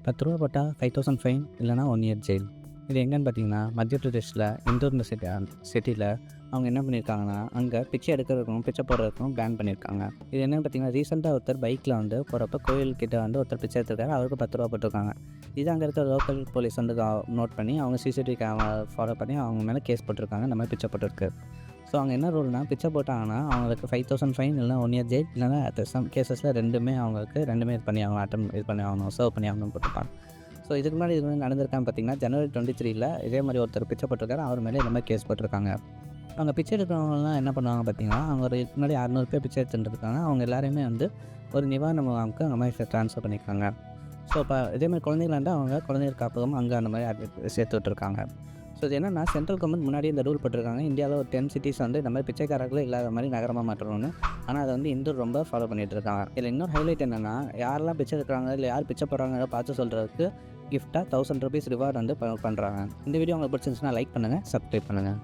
ரூ. 10 போட்டா 5000 ஃபைன் இல்லைனா 1 இயர் ஜெயில். இது எங்கேன்னு பார்த்தீங்கன்னா, மத்திய பிரதேஷில் இந்தூர்னு சிட்டியில் அவங்க என்ன பண்ணியிருக்காங்கன்னா, அங்கே பிச்சை எடுக்கிறதுக்கும் பிச்சை போடுறதுக்கும் பேன் பண்ணியிருக்காங்க. இது என்னென்னு பார்த்தீங்கன்னா, ரீசெண்டாக ஒருத்தர் பைக்கில் போகிறப்ப கோயில்கிட்ட ஒருத்தர் பிச்சை எடுத்துருக்காரு. அவருக்கு ரூ. 10 போட்டிருக்காங்க. இது அங்கே இருக்கிற லோக்கல் போலீஸ் நோட் பண்ணி அவங்க சிசிடிவி கேமரா ஃபாலோ பண்ணி அவங்க மேலே கேஸ் போட்டிருக்காங்க. இந்த மாதிரி பிச்சை போட்டிருக்கு. ஸோ அங்கே என்ன ரூல்னால், பிச்சை போட்டாங்கன்னா அவங்களுக்கு 5000 ஃபைன் இல்லைனா 1 இயர் ஜெயில் இல்லைனா சம் கேசஸில் ரெண்டுமே இது பண்ணி ஆகணும், இது பண்ணி ஆகணும், சர்வ் பண்ணி ஆகணும்னு போட்டிருப்பாங்க. ஸோ இதுக்கு முன்னாடி நடந்திருக்கான்னு பார்த்தீங்கன்னா, ஜனவரி 23 இதே மாதிரி ஒருத்தர் பிச்சை போட்டிருக்காரு. அவர் மேலே இந்த மாதிரி கேஸ் போட்டிருக்காங்க. அவங்க பிச்சை எடுக்கிறவங்கலாம் என்ன பண்ணுவாங்க பார்த்தீங்கன்னா, அவங்க ஒரு முன்னாடி 600 பேர் பிச்சை எடுத்துட்டுருக்காங்க. அவங்க எல்லாருமே ஒரு நிவாரண முகாமுக்கு அந்த மாதிரி ட்ரான்ஸ்ஃபர் பண்ணியிருக்காங்க. ஸோ இப்போ இதேமாதிரி குழந்தைகள் அவங்க குழந்தைகள் காப்பகம் அங்கே அந்த மாதிரி சேர்த்து விட்டுருக்காங்க. ஸோ இது என்னென்னா, சென்ட்ரல் கவர்மெண்ட் முன்னாடி இந்த ரூல் போட்டிருக்காங்க. இந்தியாவில் ஒரு 10 சிட்டிஸ் இந்த மாதிரி பிச்சைக்காரர்களே இல்லாத மாதிரி நகரமாக மாற்றணும்னு. ஆனால் அதை இந்தூர் ரொம்ப ஃபாலோ பண்ணிகிட்டு இருக்காங்க. இதில் இன்னொரு ஹைலைட் என்னென்னா, யாரெல்லாம் பிச்சை எடுக்கிறாங்க இல்லை யார் பிச்சை போடுறாங்க பார்த்து சொல்கிறதுக்கு கிஃப்ட்டாக ₹1000 ரிவார்டு பண்ணுறாங்க. இந்த வீடியோ உங்களுக்கு பிடிச்சிருந்துச்சுன்னா லைக் பண்ணுங்கள், சப்ஸ்கிரைப் பண்ணுங்கள்.